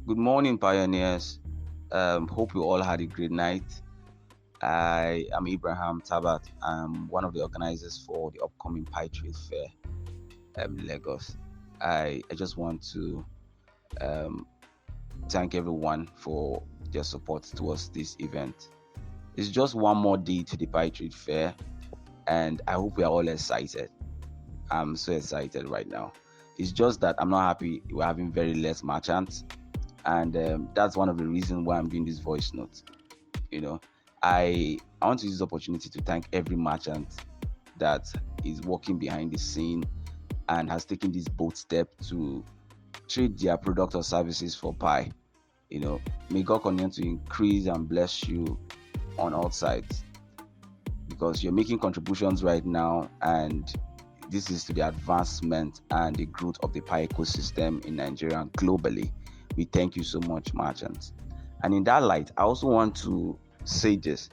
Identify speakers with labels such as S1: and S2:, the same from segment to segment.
S1: Good morning, pioneers. Hope you all had a great night. I am Ibrahim Tabat. I'm one of the organizers for the upcoming Pie Trade Fair in Lagos. I just want to um, thank everyone for their support towards this event. It's just one more day to the Pie Trade Fair, and I hope we are all excited. I'm so excited right now. It's just that I'm not happy we're having very less merchants, and that's one of the reasons why I'm doing this voice note. You know, I want to use this opportunity to thank every merchant that is working behind the scene and has taken this bold step to trade their product or services for pie. May God continue to increase and bless you on all sides, because you're making contributions right now, and this is to the advancement and the growth of the pie ecosystem in Nigeria and globally. We thank you so much, merchants. And in that light, I also want to say this.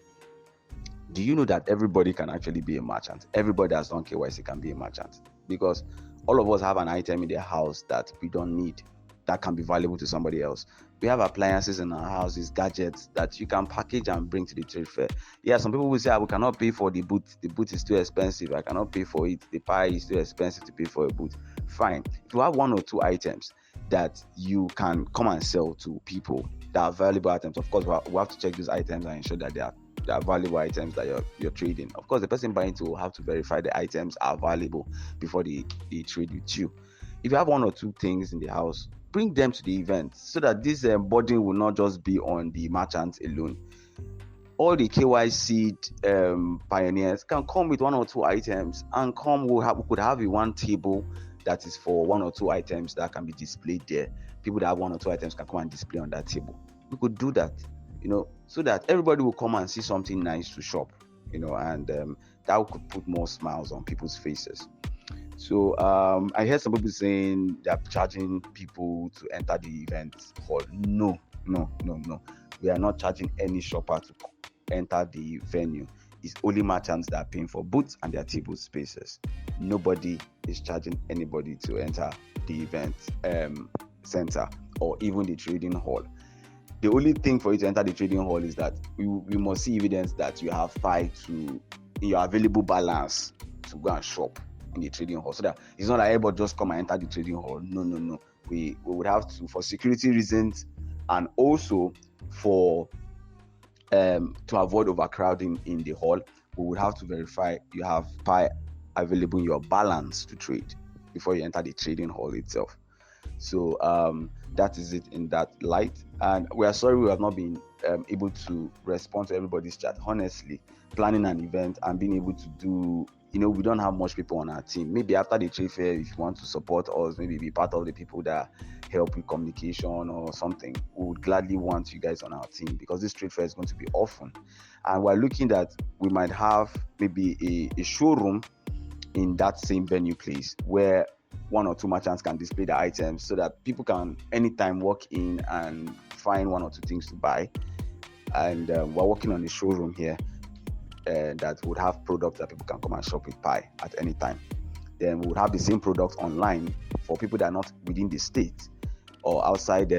S1: Do you know that everybody can actually be a merchant? Everybody that's done KYC can be a merchant, because all of us have an item in their house that we don't need, that can be valuable to somebody else. We have appliances in our houses, gadgets that you can package and bring to the trade fair. Yeah, some people will say, we cannot pay for the booth. The booth is too expensive. I cannot pay for it. The pie is too expensive to pay for a booth. Fine. If you have one or two items that you can come and sell to people that are valuable items, of course, we have to check these items and ensure that they are valuable items that you're trading. Of course, the person buying to will have to verify the items are valuable before they trade with you. If you have one or two things in the house, bring them to the event so that this burden will not just be on the merchants alone. All the KYC pioneers can come with one or two items and we could have one table that is for one or two items that can be displayed there. People that have one or two items can come and display on that table. We could do that, so that everybody will come and see something nice to shop, and that could put more smiles on people's faces. So I heard some people saying they're charging people to enter the event hall. No. We are not charging any shopper to enter the venue. It's only merchants that are paying for booths and their table spaces. Nobody is charging anybody to enter the event center or even the trading hall. The only thing for you to enter the trading hall is that we must see evidence that you have pie in your available balance to go and shop in the trading hall, so that it's not like everybody just come and enter the trading hall. No. We would have to, for security reasons, and also for to avoid overcrowding in the hall, we would have to verify you have pie available in your balance to trade before you enter the trading hall itself. So that is it in that light, and we are sorry we have not been able to respond to everybody's chat. Honestly, planning an event and being able to do, we don't have much people on our team. Maybe after the trade fair, if you want to support us, maybe be part of the people that help with communication or something, we would gladly want you guys on our team, because this trade fair is going to be often, and we're looking that we might have maybe a showroom in that same venue place where one or two merchants can display the items, so that people can anytime walk in and find one or two things to buy. And we're working on a showroom here that would have products that people can come and shop with pie at any time. Then we would have the same products online for people that are not within the state or outside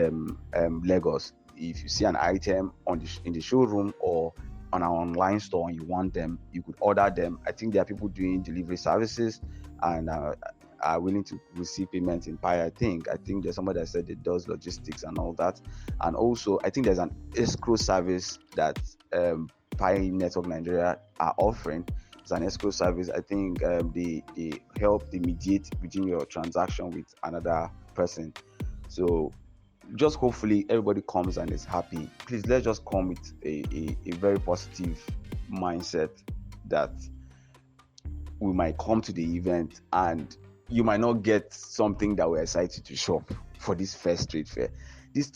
S1: Lagos. If you see an item in the showroom or on our online store and you want them, you could order them. I think there are people doing delivery services and are willing to receive payment in pie. I think there's somebody that said it does logistics and all that. And also, I think there's an escrow service that Pie Network Nigeria are offering. It's an escrow service. I think they mediate between your transaction with another person. So just hopefully everybody comes and is happy. Please, let's just come with a very positive mindset that we might come to the event and you might not get something that we're excited to shop for this first trade fair. This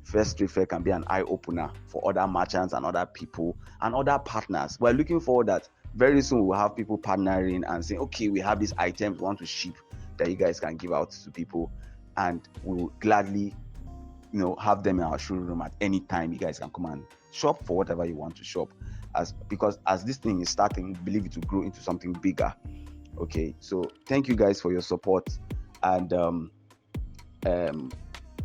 S1: first trade fair can be an eye-opener for other merchants and other people and other partners. We're looking forward that very soon we'll have people partnering and saying, okay, we have these items we want to ship that you guys can give out to people, and we'll gladly have them in our showroom at any time. You guys can come and shop for whatever you want to shop, because as this thing is starting, we believe it will grow into something bigger. Okay, so thank you guys for your support, and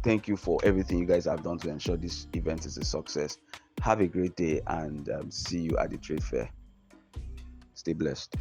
S1: thank you for everything you guys have done to ensure this event is a success. Have a great day, and see you at the trade fair. Stay blessed.